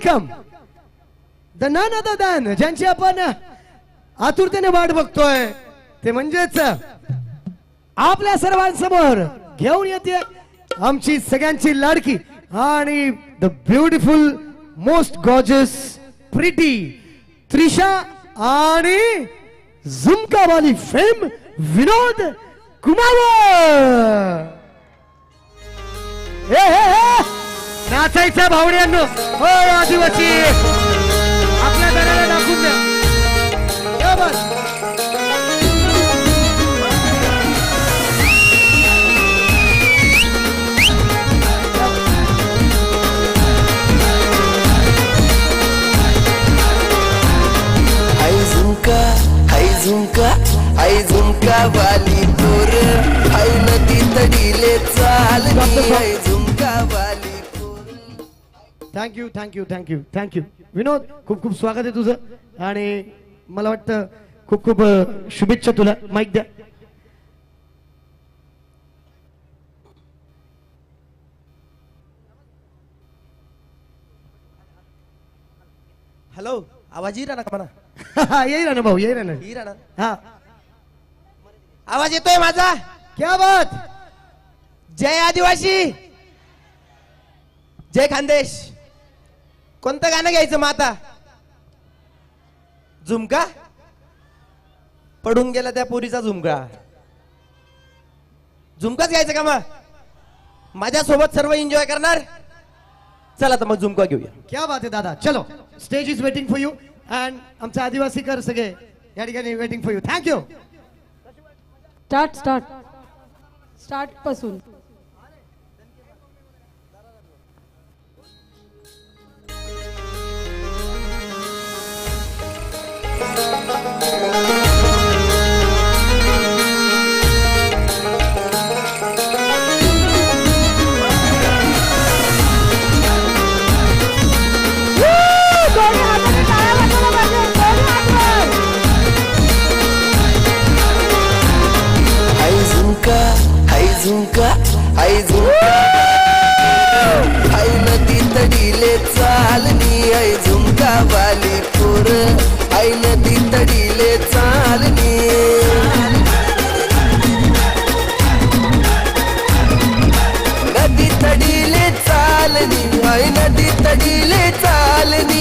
Welcome the none other than ज्यांची आपण आतुरतेने वाट बघतोय ते म्हणजेच आपल्या सर्वांसमोर घेऊन येते आमची सगळ्यांची लाडकी आणि the beautiful most gorgeous pretty Trisha आणि झुमका वाली फेम विनोद कुमार. नाचायचं भावड्यांनो हो आदिवासी आपल्या दराला दाखवून द्या. आई झुमका वाली पोर आई नदी तडीले चालली आई झुमका वाली पोर. थँक्यू थँक्यू थँक्यू थँक्यू विनोद खूप खूप स्वागत आहे तुझं आणि मला वाटतं खूप खूप शुभेच्छा तुला. माईक द्या. हॅलो आवाज येईल ना का म्हणा. येईल ना भाऊ येईल ना. येईल ना. हा आवाज येतोय माझा. क्या बात. जय आदिवासी जय खानदेश. कोणतं गाणं घ्यायचं मग आता. झुमका पडून गेला त्या पोरीचा झुमका. झुमकाच घ्यायचं का मग माझ्यासोबत सर्व एन्जॉय करणार. चला तर मग झुमका घेऊया. क्या बात आहे दादा. चलो stage is waiting for you and आमचे आदिवासीकर सगळे या ठिकाणी waiting for you. Thank you. Start start start पासून. आई झुमका आई नदी तडीले चालनी आई झुमका वाली पोर आई नदी तडीले चालनी. नदी तडीले चालनी आई नदी तडीले चालनी.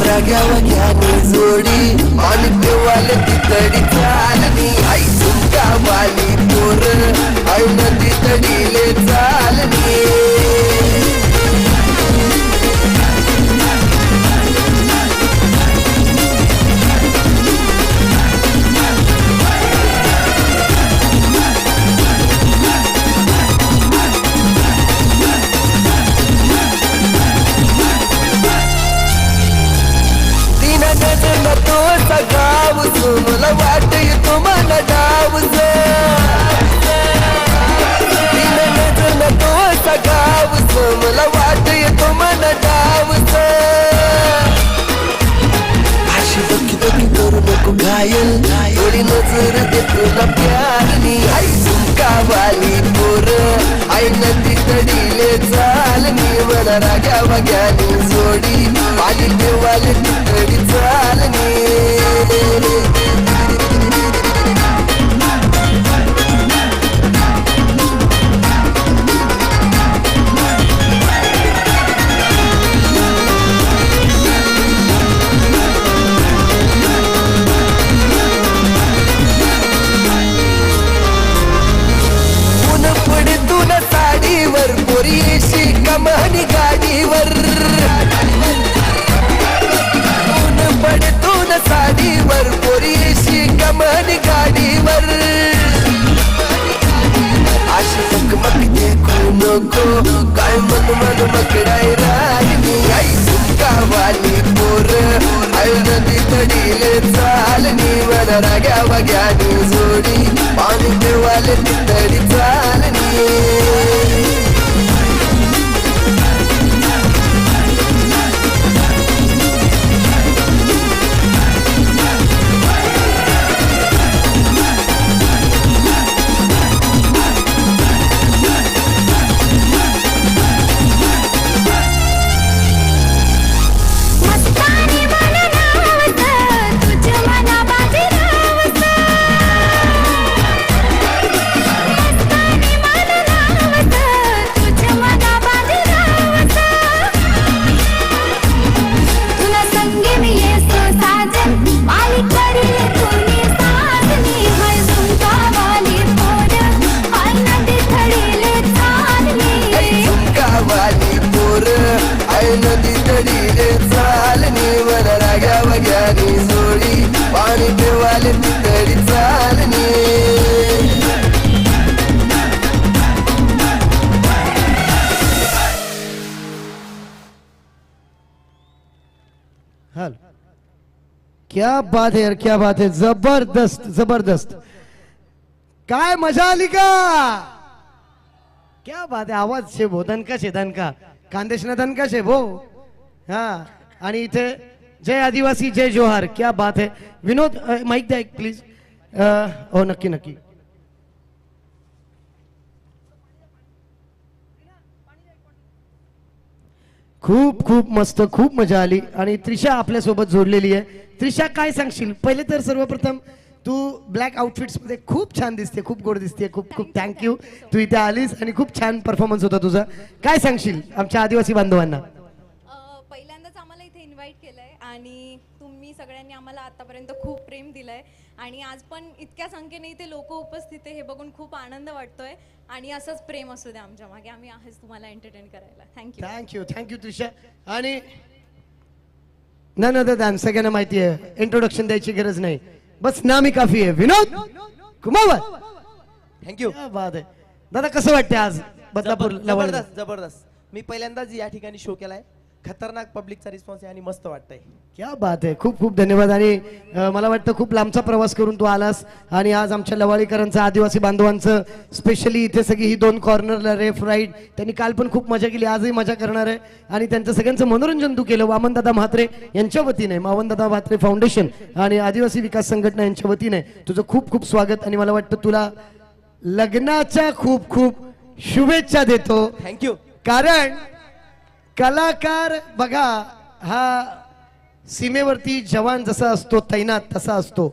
राग्यावा घ्यानी जोडी आणि देवाला तितडी चालनी आई झुमका वाली पोर आई नदी तडीले चालनी. गाव मला वाट येतो मला डाव गाव मला वाट येतो मला डाव. अशी बघी बघी करू नको घायल थोडी नजर दे तुला प्यारनी आई झुमका वाली पोर आई नदी तडीले चालनी. मला राग्या वाग्यानी जोडी पाणी देवाले तितडी चालनी. साडीवर पोरीशी कमानी गाडीवर ऊन पडतून साडीवर पोरीशी कमानी गाडीवर. अशी चकमक देखू नको काय मन मन मकडाय राहिनी आई झुमका वाली पोर आई नदी तडीले चालनी. मला राग्या वाग्यानी जोडी पाणी देवाले तितडी चालनी. हल क्या बात है यार, क्या बात है, जबरदस्त जबरदस्त. काय मजा आली का? क्या बात आहे, आवाज शे भो, दणका शे दणका, खानदेशना दणका शे भो. हा आणि इथे जय आदिवासी जय जोहार. क्या बात है. विनोद माईक द्या एक प्लीज. हो नक्की नक्की. खूप खूप मस्त, खूप मजा आली. आणि त्रिशा आपल्या सोबत जोडलेली आहे. त्रिशा काय सांगशील? पहिले तर सर्वप्रथम तू ब्लॅक आउटफिट्स मध्ये खूप छान दिसते, खूप गोड दिसते. खूप खूप थँक्यू, तू इथे आलीस आणि खूप छान परफॉर्मन्स होता तुझा. काय सांगशील आमच्या आदिवासी बांधवांना? पहिल्यांदाच आम्हाला इथे इन्व्हाइट केलंय आणि तुम्ही सगळ्यांनी आम्हाला आतापर्यंत खूप प्रेम दिलंय आणि आज पण इतक्या संख्येने इथे लोक उपस्थित आहे हे बघून खूप आनंद वाटतोय आणि असंच प्रेम असू द्या आमच्या मागे. आम्ही आहेच तुम्हाला एंटरटेन करायला. थँक्यू. Thank you thank you Trisha. आणि दान सगळ्यांना माहिती आहे, इंट्रोडक्शन द्यायची गरज नाही, बस नामी काफी आहे. विनोद कुमावत. थँक्यू. क्या बात आहे. दादा कसं वाटते आज बदलापूर लवळ? जबरदस्त जबरदस्त. मी पहिल्यांदाच या ठिकाणी शो केलाय. खतरनाक पब्लिकचा रिस्पॉन्स आहे आणि मस्त वाटतंय. क्या बात आहे. खूप खूप धन्यवाद. आणि मला वाटतं खूप लांबचा प्रवास करून तू आलास आणि आज आमच्या लवाळीकरांचं, आदिवासी बांधवांचं, स्पेशली इथे सगळी ही दोन कॉर्नरला रेफ राईट, त्यांनी काल पण खूप मजा केली, आजही मजा करणार आहे. आणि त्यांचं सगळ्यांचं मनोरंजन तू केलं. वामनदादा म्हात्रे यांच्या वतीने, वामनदादा म्हात्रे फाउंडेशन आणि आदिवासी विकास संघटना यांच्या वतीने तुझं खूप खूप स्वागत. आणि मला वाटतं तुला लग्नाच्या खूप खूप शुभेच्छा देतो. थँक्यू. कारण कलाकार बघा, हा सीमेवरती जवान जसा असतो, तैनात तसा असतो.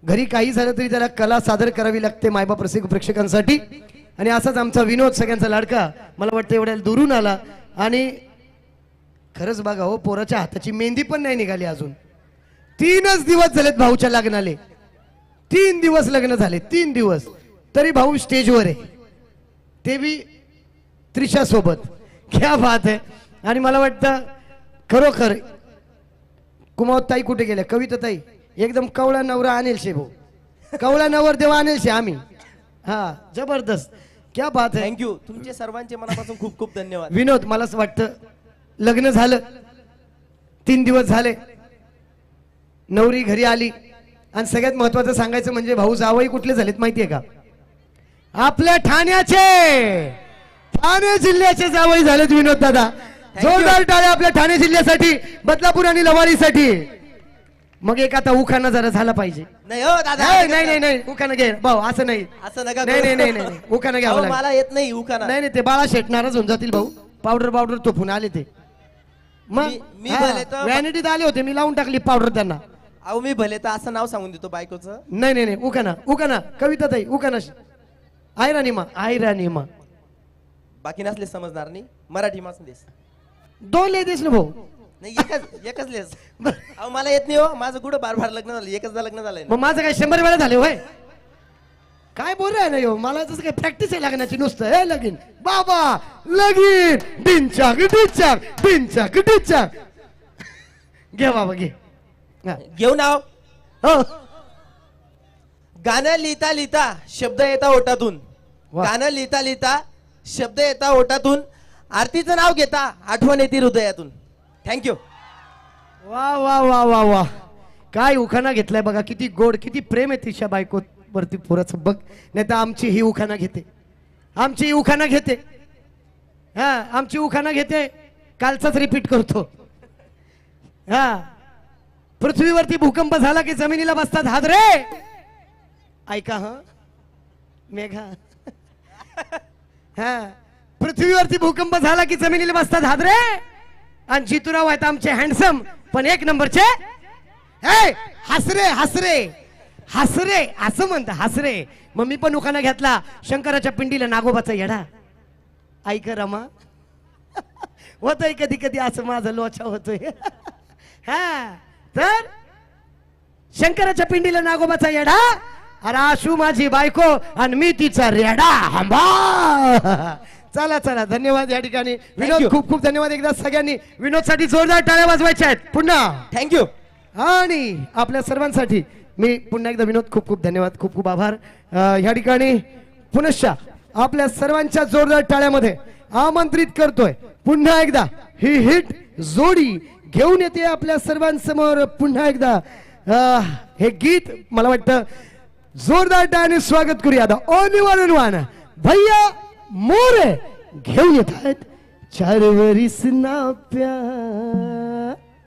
घरी काही झालं तरी त्याला कला सादर करावी लागते मायबाप रसिक प्रेक्षकांसाठी. आणि असाच आमचा विनोद, सगळ्यांचा लाडका, मला वाटतं एवढ्या दुरून आला. आणि खरंच बघा हो, पोराच्या हाताची मेहंदी पण नाही निघाली अजून. 3च दिवस झालेत भाऊच्या लग्नाले. 3 दिवस लग्न झाले, 3 दिवस तरी भाऊ स्टेजवर आहे, ते बी त्रिशा सोबत. क्या बात आहे. आणि मला वाटतं खरोखर कुमावत ताई कुठे गेल्या? कविता ताई एकदम कवळा नवरा आणेल शे भाऊ, कवळा नवर देवा आणेल शे आम्ही. हा जबरदस्त. क्या बात आहे. थँक्यू. तुमचे सर्वांचे मनापासून खूप खूप धन्यवाद. विनोद, मला असं वाटतं लग्न झालं, 3 दिवस झाले, नवरी घरी आली आणि सगळ्यात महत्वाचं सांगायचं म्हणजे भाऊ जावई कुठले झालेत माहितीये का? आपल्या ठाणे जिल्ह्याचे जावई झालेत विनोद दादा. जोरदार टाळ्या आपल्या ठाणे जिल्ह्यासाठी, बदलापूर आणि लवारीसाठी. मग एक आता उखाणा जरा झाला पाहिजे. नाही हो दादा. नाही नाही नाही, उखाणा घे भाऊ, असं नाही. असं नका नाही करू. नाही नाही नाही, उखाणा घ्यावा अहो, लागेल. मला येत नाही उखाणा. नाही नाही, ते बाळा शेट नाराज होऊन जातील भाऊ. पावडर तोफून आले ते. मग मी भले तर- व्हॅनिटीत आले होते, मी लावून टाकली पावडर त्यांना. अहो मी भले तर असं नाव सांगून देतो बायकोचं. नाही नाही नाही, उखाणा कविता ताई, उखाणा. आयरानिमा बाकी नसले समजणार नाही. मराठी मासलेस 2 लेदीस ना भाऊ. नाही, एकच लेस. अहो मला येत नाही हो. माझं कुठं बार लग्न झालं, एकचदा लग्न झालंय ना. मग माझं काय 100 वेळा झाले होय? काय बोल रहा नाही हो, मला तसं काय प्रॅक्टिस आहे लग्नाची नुसतं. हे लगीन बाबा, लगीन डिंचाक डिंचाक डिंचाक डिंचाक. घे बाबा घे. हा. घेऊ नाव. हो गाणं लिहिता लिहिता शब्द येता ओटातून. वा. गाणं लिहिता लिहिता शब्द येता ओटातून. आरतीचं नाव घेता आठवण येते हृदयातून. थँक्यू. वा वा वा वा वा, काय उखाणा घेतलाय बघा. किती गोड, किती प्रेम आहे तिच्या बायको वरती पोराचं बघ. नाही तर आमची ही उखाणा घेते, आमची ही उखाणा घेते. हा आमची उखाणा घेते, कालचाच रिपीट करतो. हा पृथ्वीवरती भूकंप झाला की जमिनीला बसतात हादरे. ऐका हा मेघा. हा पृथ्वीवरती भूकंप झाला की जमिनीला बसतात हादरे. आणि जितूराव आहेत आमचे हँडसम पण 1 नंबरचे. हसरे हसरे हसरे असं म्हणत हसरे. मग मी पण उखाणा घेतला, शंकराच्या पिंडीला नागोबाचा येडा. ऐक रमा, होतय कधी कधी असं माझं लोचा होतोय. हा तर शंकराच्या पिंडीला नागोबाचा येडा, अरे आशू माझी बायको आणि मी तिचा रेडा. हंबा. चला चला, धन्यवाद या ठिकाणी. विनोद you. खूप खूप धन्यवाद. एकदा सगळ्यांनी विनोदसाठी जोरदार टाळ्या वाजवायच्या आहेत पुन्हा. थँक्यू. आणि आपल्या सर्वांसाठी मी पुन्हा एकदा विनोद खूप खूप धन्यवाद, खूप खूप आभार. ह्या ठिकाणी पुनश्च आपल्या सर्वांच्या जोरदार टाळ्यामध्ये आमंत्रित करतोय पुन्हा एकदा ही हिट जोडी घेऊन येते आपल्या सर्वांसमोर पुन्हा एकदा हे गीत. मला वाटतं जोरदार टाळ्याने स्वागत करूया. ओनली वन अँड वन भैया मोरे घेऊन येत आहेत चार वरीस ना प्यार.